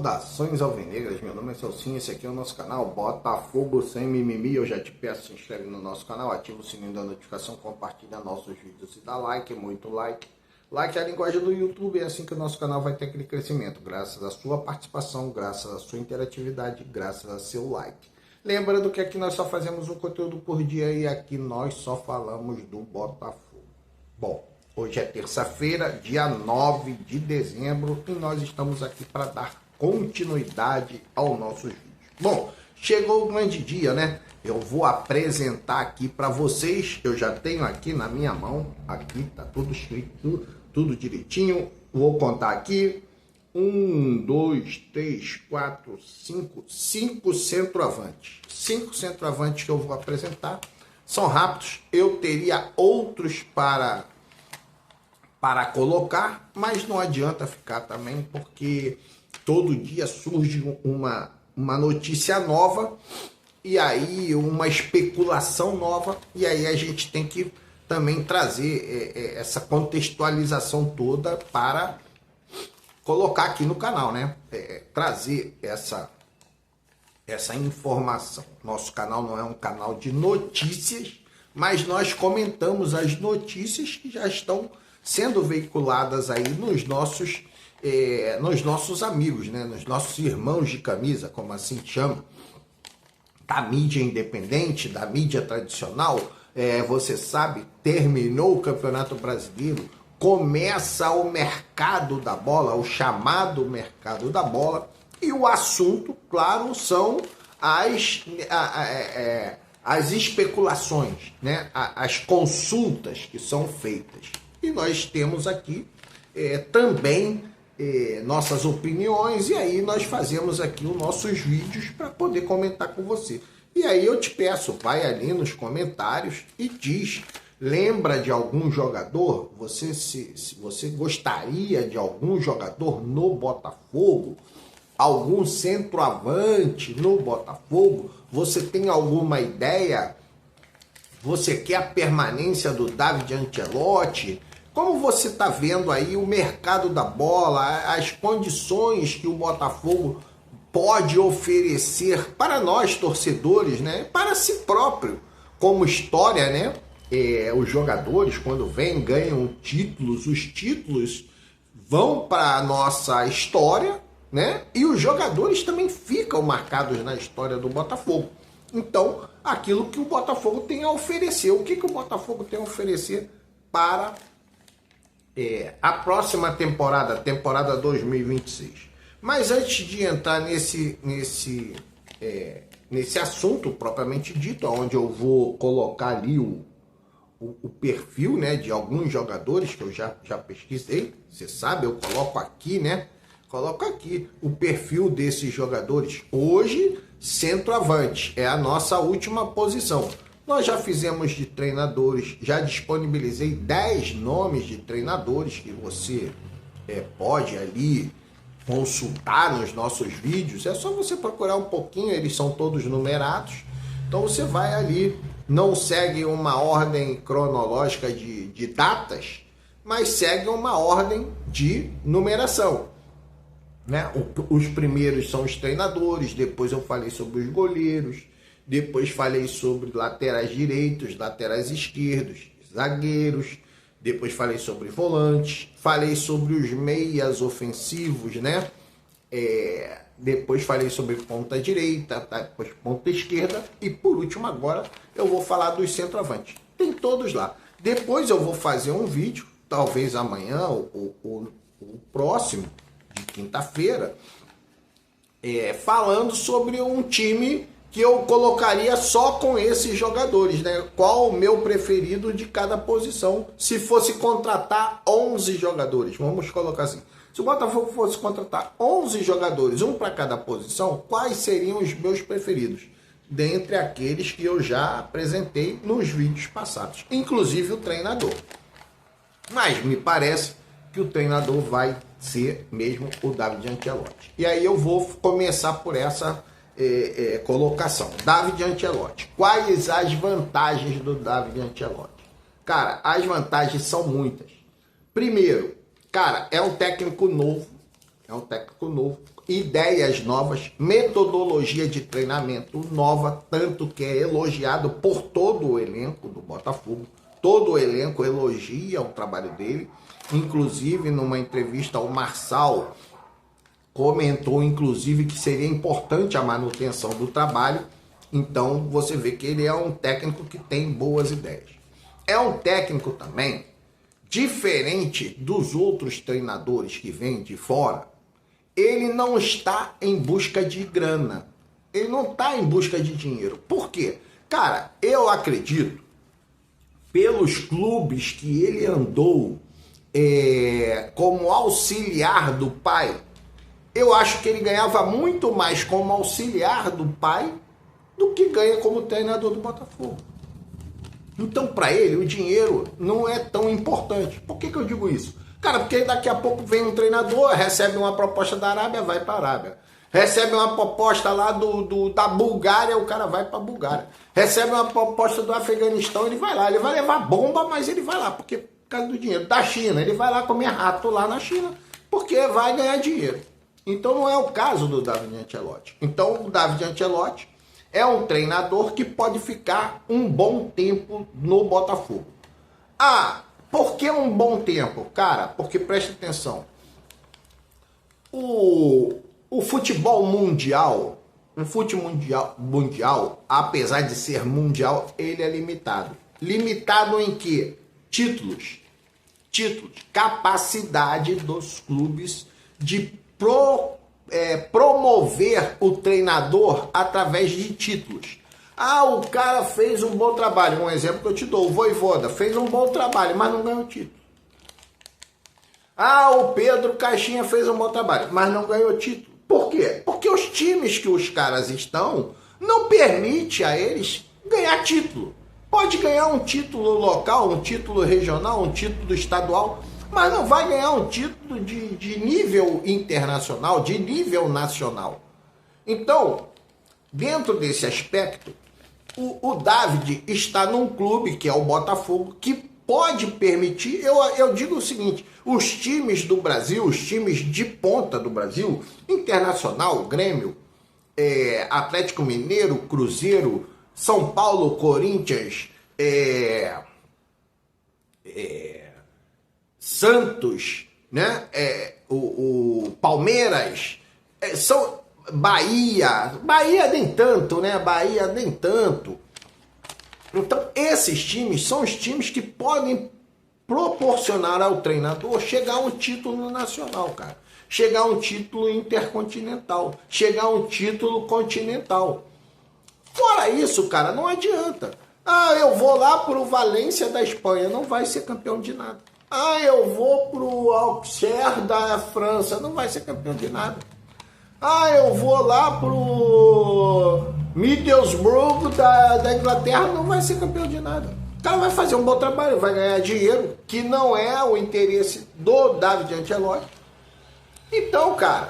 Saudações alvinegras, meu nome é Celcinho, esse aqui é o nosso canal Botafogo Sem Mimimi. Eu já te peço, se inscreve no nosso canal, ativa o sininho da notificação, compartilha nossos vídeos e dá like, muito like. Like é a linguagem do YouTube, é assim que o nosso canal vai ter aquele crescimento, graças à sua participação, graças à sua interatividade, graças ao seu like. Lembrando que aqui nós só fazemos um conteúdo por dia e aqui nós só falamos do Botafogo. Bom, hoje é terça-feira, dia 9 de dezembro, e nós estamos aqui para dar continuidade aos nossos vídeos. Bom, chegou o grande dia, né? Eu vou apresentar aqui para vocês, eu já tenho aqui na minha mão, aqui tá tudo escrito, tudo direitinho. Vou contar aqui, 1, 2, 3, 4, 5 centroavantes. 5 centroavantes que eu vou apresentar. São rápidos, eu teria outros para colocar, mas não adianta ficar também, porque todo dia surge uma notícia nova, e aí uma especulação nova, e aí a gente tem que também trazer essa contextualização toda para colocar aqui no canal, né? Trazer essa informação. Nosso canal não é um canal de notícias, mas nós comentamos as notícias que já estão sendo veiculadas aí nos nossos amigos, né? Nos nossos irmãos de camisa, como assim chama, da mídia independente, da mídia tradicional. Você sabe, terminou o Campeonato Brasileiro, começa o mercado da bola, o chamado mercado da bola, e o assunto, claro, são as especulações, né? As consultas que são feitas. E nós temos aqui também nossas opiniões, e aí nós fazemos aqui os nossos vídeos para poder comentar com você. E aí eu te peço, vai ali nos comentários e diz, lembra de algum jogador? Se você gostaria de algum jogador no Botafogo, algum centroavante no Botafogo, você tem alguma ideia? Você quer a permanência do David Ancelotti? Como você está vendo aí o mercado da bola, as condições que o Botafogo pode oferecer para nós torcedores, né? Para si próprio, como história, né? Os jogadores, quando vêm, ganham títulos, os títulos vão para a nossa história, né? E os jogadores também ficam marcados na história do Botafogo. Então, aquilo que o Botafogo tem a oferecer. O que o Botafogo tem a oferecer para a próxima temporada, temporada 2026. Mas antes de entrar nesse assunto propriamente dito, onde eu vou colocar ali o perfil, né, de alguns jogadores que eu já pesquisei, você sabe, eu coloco aqui, né? Coloco aqui o perfil desses jogadores. Hoje, centroavante é a nossa última posição. Nós já fizemos de treinadores, já disponibilizei 10 nomes de treinadores que você pode ali consultar nos nossos vídeos. É só você procurar um pouquinho, eles são todos numerados. Então você vai ali, não segue uma ordem cronológica de datas, mas segue uma ordem de numeração, né? Os primeiros são os treinadores, depois eu falei sobre os goleiros, depois falei sobre laterais direitos, laterais esquerdos, zagueiros, depois falei sobre volantes, falei sobre os meias ofensivos, né? Depois falei sobre ponta direita, depois ponta esquerda, e por último agora eu vou falar dos centroavantes. Tem todos lá. Depois eu vou fazer um vídeo, talvez amanhã ou o próximo, de quinta-feira, falando sobre um time que eu colocaria só com esses jogadores, né? Qual o meu preferido de cada posição, se fosse contratar 11 jogadores, vamos colocar assim. Se o Botafogo fosse contratar 11 jogadores, um para cada posição, quais seriam os meus preferidos? Dentre aqueles que eu já apresentei nos vídeos passados, inclusive o treinador. Mas me parece que o treinador vai ser mesmo o David Ancelotti. E aí eu vou começar por essa colocação. David Ancelotti. Quais as vantagens do David Ancelotti? Cara, as vantagens são muitas. Primeiro, cara, é um técnico novo, ideias novas, metodologia de treinamento nova, tanto que é elogiado por todo o elenco do Botafogo. Todo o elenco elogia o trabalho dele. Inclusive, numa entrevista, o Marçal comentou, inclusive, que seria importante a manutenção do trabalho. Então, você vê que ele é um técnico que tem boas ideias. É um técnico também, diferente dos outros treinadores que vêm de fora, ele não está em busca de grana. Ele não está em busca de dinheiro. Por quê? Cara, eu acredito, pelos clubes que ele andou como auxiliar do pai, eu acho que ele ganhava muito mais como auxiliar do pai do que ganha como treinador do Botafogo. Então, para ele, o dinheiro não é tão importante. Por que eu digo isso? Cara, porque daqui a pouco vem um treinador, recebe uma proposta da Arábia, vai para a Arábia. Recebe uma proposta lá da Bulgária, o cara vai para a Bulgária. Recebe uma proposta do Afeganistão, ele vai lá. Ele vai levar bomba, mas ele vai lá, porque por causa do dinheiro. Da China, ele vai lá comer rato lá na China, porque vai ganhar dinheiro. Então, não é o caso do David Ancelotti. Então, o David Ancelotti é um treinador que pode ficar um bom tempo no Botafogo. Ah, por que um bom tempo? Cara, porque preste atenção. O futebol mundial, apesar de ser mundial, ele é limitado. Limitado em quê? Títulos. Capacidade dos clubes de promover o treinador através de títulos. Ah, o cara fez um bom trabalho. Um exemplo que eu te dou, o Vojvoda fez um bom trabalho, mas não ganhou título. Ah, o Pedro Caixinha fez um bom trabalho, mas não ganhou título. Por quê? Porque os times que os caras estão não permite a eles ganhar título. Pode ganhar um título local, um título regional, um título estadual, mas não vai ganhar um título de nível internacional, de nível nacional. Então, dentro desse aspecto, o David está num clube, que é o Botafogo, que pode permitir, eu digo o seguinte, os times do Brasil, os times de ponta do Brasil, Internacional, Grêmio, Atlético Mineiro, Cruzeiro, São Paulo, Corinthians, Santos, né? O Palmeiras, são Bahia nem tanto, né? Bahia nem tanto. Então, esses times são os times que podem proporcionar ao treinador chegar a um título nacional, cara. Chegar a um título intercontinental. Chegar a um título continental. Fora isso, cara, não adianta. Ah, eu vou lá pro Valência da Espanha, não vai ser campeão de nada. Ah, eu vou pro Auxerre da França, não vai ser campeão de nada. Ah, eu vou lá pro Middlesbrough da Inglaterra, não vai ser campeão de nada. O cara vai fazer um bom trabalho, vai ganhar dinheiro, que não é o interesse do David Ancelotti. Então, cara,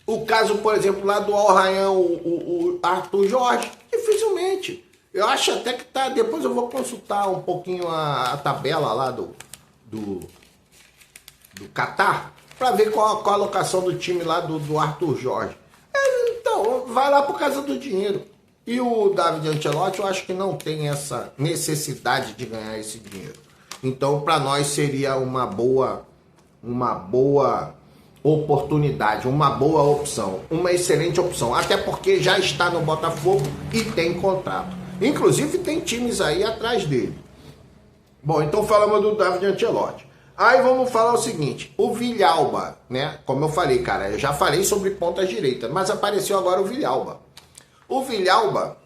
o caso, por exemplo, lá do Al Rayyan, o Arthur Jorge, dificilmente. Eu acho até que tá. Depois eu vou consultar um pouquinho a tabela lá do Catar, para ver qual a alocação do time lá do Arthur Jorge. Então, vai lá por causa do dinheiro. E o David Ancelotti, eu acho que não tem essa necessidade de ganhar esse dinheiro. Então, para nós seria uma boa oportunidade, uma boa opção, uma excelente opção. Até porque já está no Botafogo e tem contrato. Inclusive, tem times aí atrás dele. Bom, então falamos do David Ancelotti. Aí vamos falar o seguinte, o Villalba, né? Como eu falei, cara, eu já falei sobre pontas direitas, mas apareceu agora o Villalba. O Villalba,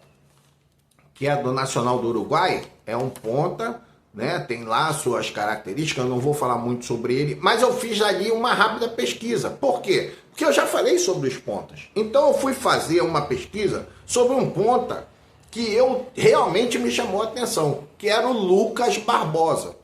que é do Nacional do Uruguai, é um ponta, né? Tem lá suas características, eu não vou falar muito sobre ele, mas eu fiz ali uma rápida pesquisa. Por quê? Porque eu já falei sobre os pontas. Então eu fui fazer uma pesquisa sobre um ponta que realmente me chamou a atenção, que era o Lucas Barbosa.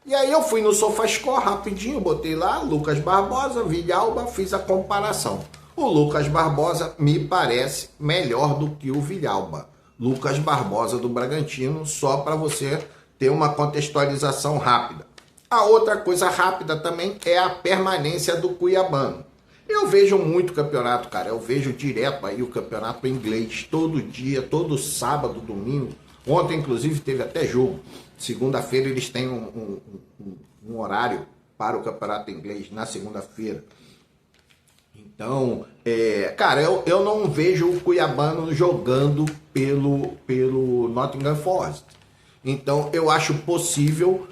E aí eu fui no SofaScore rapidinho, botei lá Lucas Barbosa, Villalba, fiz a comparação. O Lucas Barbosa me parece melhor do que o Villalba. Lucas Barbosa do Bragantino, só para você ter uma contextualização rápida. A outra coisa rápida também é a permanência do cuiabano. Eu vejo muito campeonato, cara. Eu vejo direto aí o campeonato inglês, todo dia, todo sábado, domingo. Ontem, inclusive, teve até jogo. Segunda-feira eles têm um horário para o campeonato inglês, na segunda-feira. Então, cara, eu não vejo o cuiabano jogando pelo Nottingham Forest. Então, eu acho possível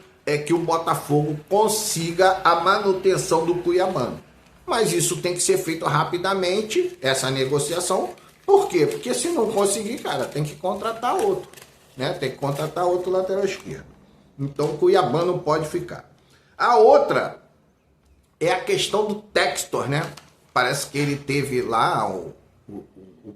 que o Botafogo consiga a manutenção do cuiabano. Mas isso tem que ser feito rapidamente, essa negociação. Por quê? Porque se não conseguir, cara, tem que contratar outro. Né? Tem que contratar outro lateral esquerdo. Então, o cuiabano pode ficar. A outra é a questão do Textor, né? Parece que ele teve lá o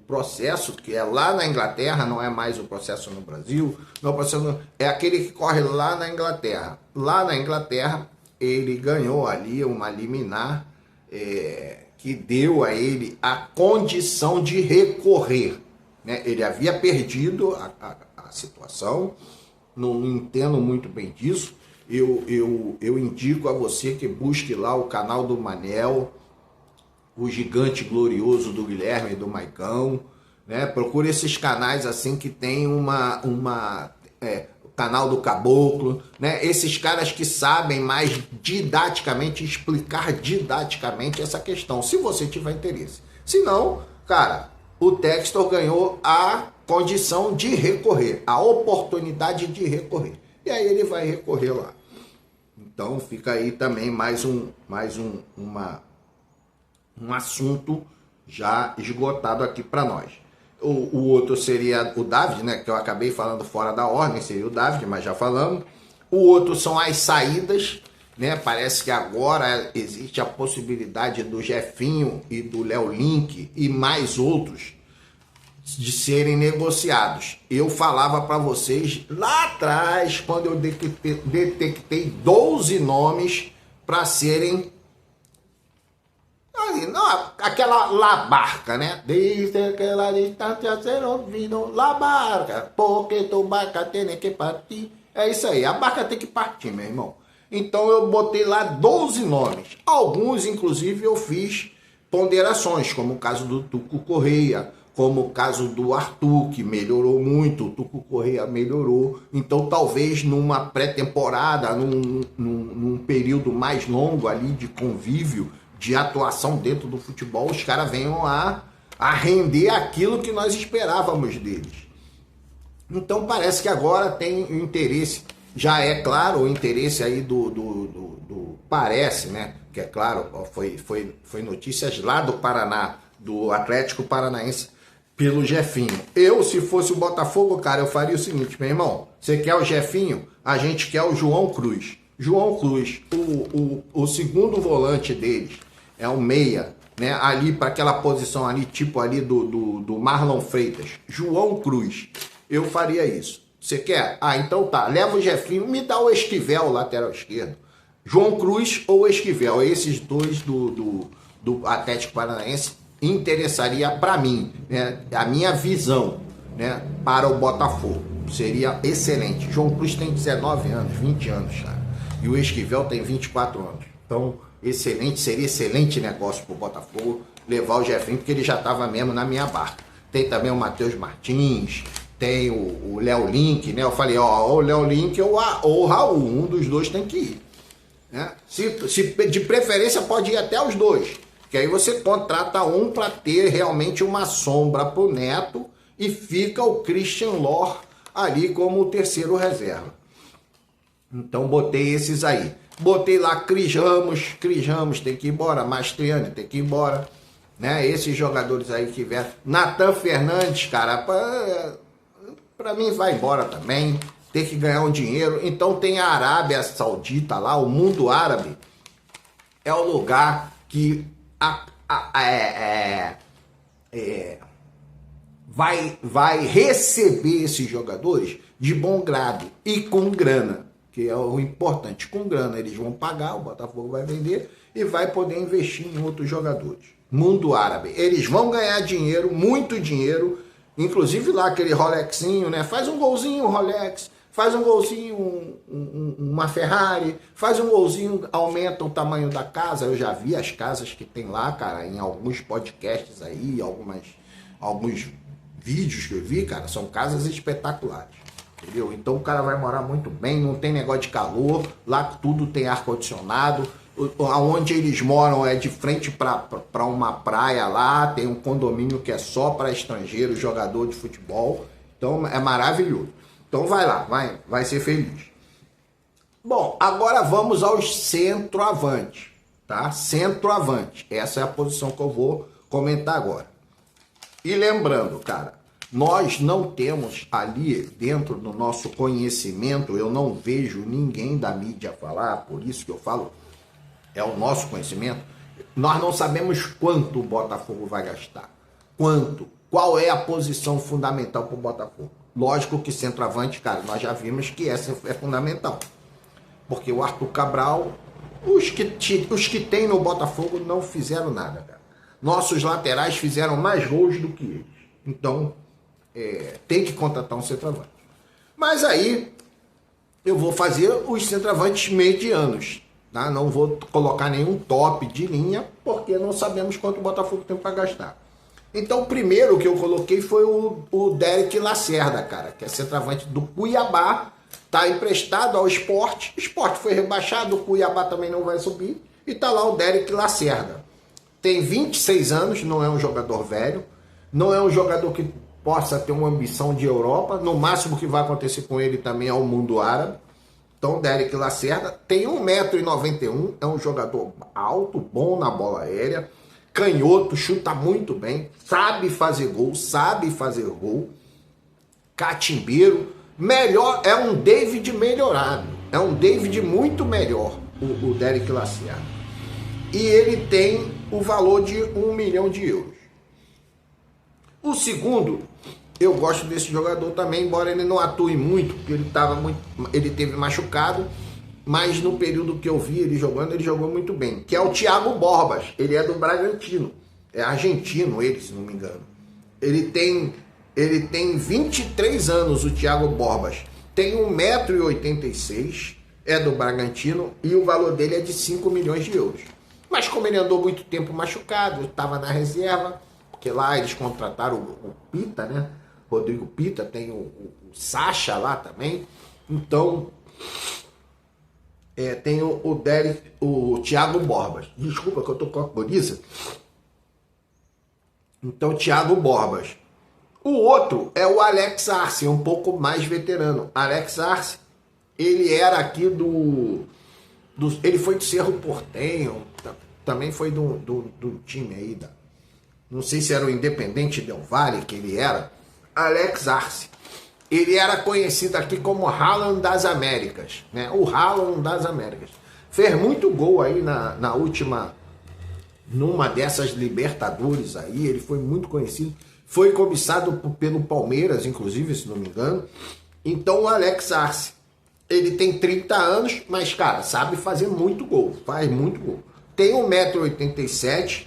processo, que é lá na Inglaterra, não é mais o processo no Brasil, não, o processo é aquele que corre lá na Inglaterra. Lá na Inglaterra, ele ganhou ali uma liminar que deu a ele a condição de recorrer. Né? Ele havia perdido a situação, não entendo muito bem disso. Eu indico a você que busque lá o canal do Manel, o Gigante Glorioso do Guilherme e do Maicão, né? Procure esses canais assim que tem o canal do Caboclo, né? Esses caras que sabem mais didaticamente, explicar didaticamente essa questão, se você tiver interesse. Se não, cara, o Textor ganhou a condição de recorrer, a oportunidade de recorrer. E aí ele vai recorrer lá. Então fica aí também mais um assunto já esgotado aqui para nós. O outro seria o David, né, que eu acabei falando fora da ordem, seria o David, mas já falamos. O outro são as saídas, né? Parece que agora existe a possibilidade do Jefinho e do Léo Link e mais outros de serem negociados. Eu falava para vocês lá atrás, quando eu detectei 12 nomes para serem aquela La Barca, né? Desde aquela distância ser ouvido La Barca, porque tu barca tem que partir. É isso aí, a barca tem que partir, meu irmão. Então eu botei lá 12 nomes. Alguns, inclusive, eu fiz ponderações, como o caso do Tuco Correia, como o caso do Arthur, que melhorou muito, o Tuco Correia melhorou. Então talvez numa pré-temporada, num período mais longo ali de convívio, de atuação dentro do futebol, os caras venham a render aquilo que nós esperávamos deles. Então parece que agora tem o interesse, já é claro o interesse aí do parece, né? Que é claro, foi notícias lá do Paraná, do Atlético Paranaense, pelo Jefinho. Eu, se fosse o Botafogo, cara, eu faria o seguinte, meu irmão, você quer o Jefinho? A gente quer o João Cruz. João Cruz, o segundo volante deles, é o meia, né? Ali para aquela posição ali, tipo ali do Marlon Freitas. João Cruz. Eu faria isso. Você quer? Ah, então tá. Leva o Jefinho, me dá o Esquivel, lateral esquerdo. João Cruz ou Esquivel. Esses dois do Atlético Paranaense interessaria para mim, né? A minha visão, né? Para o Botafogo. Seria excelente. João Cruz tem 19 anos, 20 anos, cara. E o Esquivel tem 24 anos. Então, seria excelente negócio pro Botafogo levar o Jefinho, porque ele já estava mesmo na minha barca. Tem também o Matheus Martins, tem o Léo Link, né? Eu falei, o Léo Link ou o Raul, um dos dois tem que ir. Né? Se de preferência pode ir até os dois, que aí você contrata um para ter realmente uma sombra pro Neto e fica o Christian Lor ali como o terceiro reserva. Então botei esses aí. Botei lá Cris Ramos tem que ir embora, Mastriani tem que ir embora, né? Esses jogadores aí que vieram. Natan Fernandes, cara, pra mim vai embora também, tem que ganhar um dinheiro. Então tem a Arábia Saudita lá, o mundo árabe é o lugar que vai receber esses jogadores de bom grado e com grana. Que é o importante, com grana eles vão pagar, o Botafogo vai vender e vai poder investir em outros jogadores. Mundo árabe, eles vão ganhar dinheiro, muito dinheiro, inclusive lá aquele Rolexinho, né? Faz um golzinho, Rolex, faz um golzinho, uma Ferrari, faz um golzinho, aumenta o tamanho da casa. Eu já vi as casas que tem lá, cara, em alguns podcasts aí, alguns vídeos que eu vi, cara, são casas espetaculares, entendeu? Então o cara vai morar muito bem, não tem negócio de calor, lá tudo tem ar-condicionado, aonde eles moram é de frente para uma praia lá, tem um condomínio que é só para estrangeiro, jogador de futebol, então é maravilhoso. Então vai lá, vai ser feliz. Bom, agora vamos aos centroavantes, tá? Centroavante, essa é a posição que eu vou comentar agora. E lembrando, cara, nós não temos ali dentro do nosso conhecimento, eu não vejo ninguém da mídia falar, por isso que eu falo, é o nosso conhecimento, nós não sabemos quanto o Botafogo vai gastar. Quanto? Qual é a posição fundamental para o Botafogo? Lógico que centroavante, cara, nós já vimos que essa é fundamental. Porque o Arthur Cabral, os que tem no Botafogo não fizeram nada, cara. Nossos laterais fizeram mais gols do que eles. Então, tem que contratar um centroavante. Mas aí, eu vou fazer os centroavantes medianos. Tá? Não vou colocar nenhum top de linha, porque não sabemos quanto o Botafogo tem para gastar. Então, o primeiro que eu coloquei foi o Derek Lacerda, cara, que é centroavante do Cuiabá. Tá emprestado ao Sport. O Sport foi rebaixado, o Cuiabá também não vai subir. E tá lá o Derek Lacerda. Tem 26 anos, não é um jogador velho, não é um jogador que possa ter uma ambição de Europa, no máximo que vai acontecer com ele também é o mundo árabe. Então, Derek Lacerda tem 1,91 m, é um jogador alto, bom na bola aérea, canhoto, chuta muito bem, sabe fazer gol, catimbeiro, melhor, é um David melhorado, é um David muito melhor, o Derek Lacerda. E ele tem o valor de 1 milhão de euros. O segundo, eu gosto desse jogador também, embora ele não atue muito, porque ele teve machucado, mas no período que eu vi ele jogou muito bem, que é o Thiago Borbas. Ele é do Bragantino, é argentino ele, se não me engano. Ele tem 23 anos, o Thiago Borbas, tem 1,86 m, é do Bragantino e o valor dele é de 5 milhões de euros. Mas como ele andou muito tempo machucado, estava na reserva, porque lá eles contrataram o Pita, né? Rodrigo Pita, tem o Sacha lá também. Então, tem o Thiago Borbas. Desculpa que eu tô com a coriza. Então, Thiago Borbas. O outro é o Alex Arce, um pouco mais veterano. Alex Arce, ele era aqui ele foi do Cerro Porteño, também foi do time aí, não sei se era o Independente Del Valle que ele era. Alex Arce, ele era conhecido aqui como Haaland das Américas, né? O Haaland das Américas. Fez muito gol aí numa dessas Libertadores aí, ele foi muito conhecido. Foi cobiçado pelo Palmeiras, inclusive, se não me engano. Então o Alex Arce, ele tem 30 anos, mas, cara, sabe fazer muito gol. Faz muito gol. Tem 1,87 m.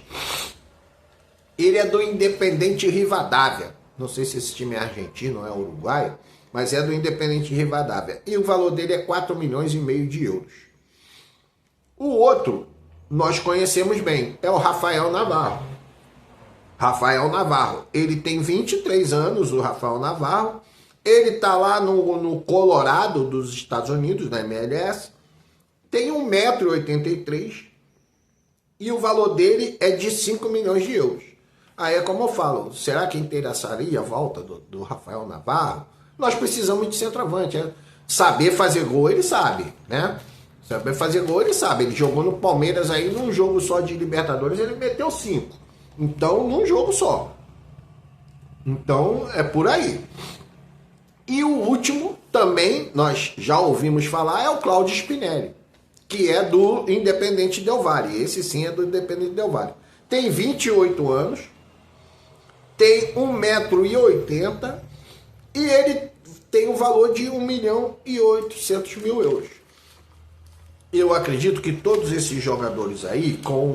Ele é do Independente Rivadavia. Não sei se esse time é argentino ou é uruguaio, mas é do Independente Rivadavia. E o valor dele é 4,5 milhões de euros. O outro, nós conhecemos bem, é o Rafael Navarro. Rafael Navarro, ele tem 23 anos, o Rafael Navarro. Ele tá lá no Colorado dos Estados Unidos, na MLS. Tem 1,83 m. E o valor dele é de 5 milhões de euros. Aí é como eu falo, será que interessaria a volta do Rafael Navarro? Nós precisamos de centroavante. Saber fazer gol, ele sabe, né? Saber fazer gol, ele sabe. Ele jogou no Palmeiras aí, num jogo só de Libertadores, ele meteu 5. Então, num jogo só. Então, é por aí. E o último, também, nós já ouvimos falar, é o Cláudio Spinelli, que é do Independente Del Valle. Esse sim é do Independente Del Valle. Tem 28 anos, tem 1,80 m e ele tem o valor de 1.800.000 euros. Eu acredito que todos esses jogadores aí, com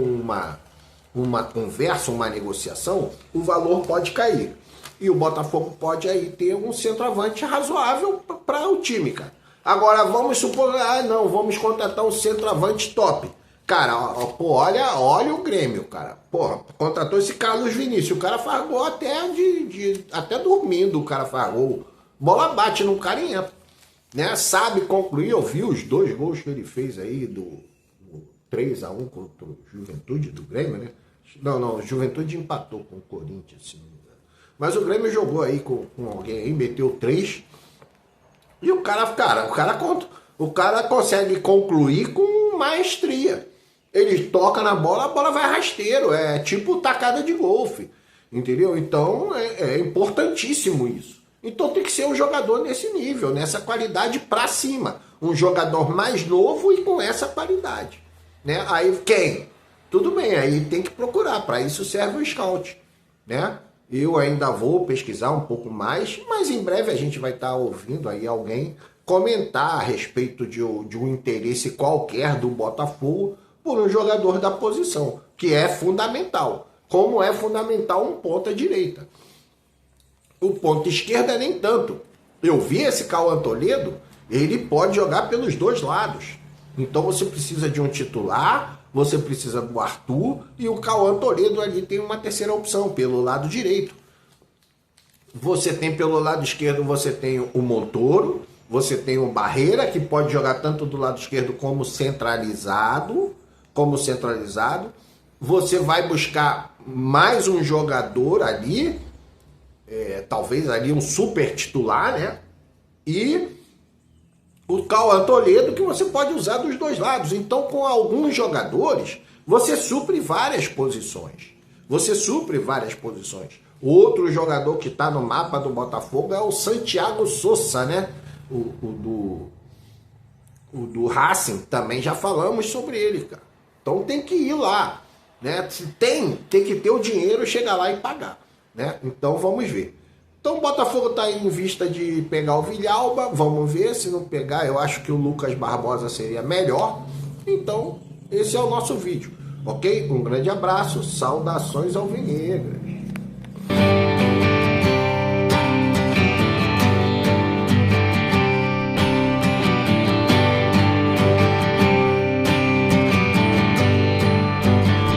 uma conversa, uma negociação, o valor pode cair. E o Botafogo pode aí ter um centroavante razoável para o time, cara. Agora, vamos supor, não, vamos contratar um centroavante top. Cara, pô, olha o Grêmio, cara. Porra, contratou esse Carlos Vinícius. O cara faz gol até até dormindo, o cara faz gol. Bola bate no cara e entra. Né? Sabe concluir. Eu vi os 2 gols que ele fez aí do 3-1 contra o Juventude do Grêmio, né? Não, o Juventude empatou com o Corinthians, se não me engano. Mas o Grêmio jogou aí com alguém aí, meteu 3. E o cara consegue concluir com maestria. Ele toca na bola, a bola vai rasteiro. É tipo tacada de golfe. Entendeu? Então é importantíssimo isso. Então tem que ser um jogador nesse nível, nessa qualidade pra cima. Um jogador mais novo e com essa qualidade. Né? Aí quem? Tudo bem, aí tem que procurar. Para isso serve o scout. Né? Eu ainda vou pesquisar um pouco mais, mas em breve a gente vai estar ouvindo aí alguém comentar a respeito de um interesse qualquer do Botafogo por um jogador da posição, que é fundamental. Como é fundamental um ponta direita. O ponta esquerda nem tanto. Eu vi esse Cauã Toledo, ele pode jogar pelos 2 lados. Então você precisa de um titular, você precisa do Arthur, e o Cauã Toledo ali tem uma terceira opção, pelo lado direito. Você tem pelo lado esquerdo, você tem o Montoro, você tem o Barreira, que pode jogar tanto do lado esquerdo como centralizado. Você vai buscar mais um jogador ali, talvez ali um super titular, né? E o Cauã Toledo, que você pode usar dos 2 lados. Então, com alguns jogadores, você supre várias posições. Outro jogador que está no mapa do Botafogo é o Santiago Sousa, né? O do Racing, também já falamos sobre ele, cara. Então tem que ir lá, né? Se tem que ter o dinheiro, chegar lá e pagar, né? Então vamos ver. Então o Botafogo está em vista de pegar o Villalba, vamos ver. Se não pegar, eu acho que o Lucas Barbosa seria melhor. Então esse é o nosso vídeo, ok? Um grande abraço, saudações alvinegras.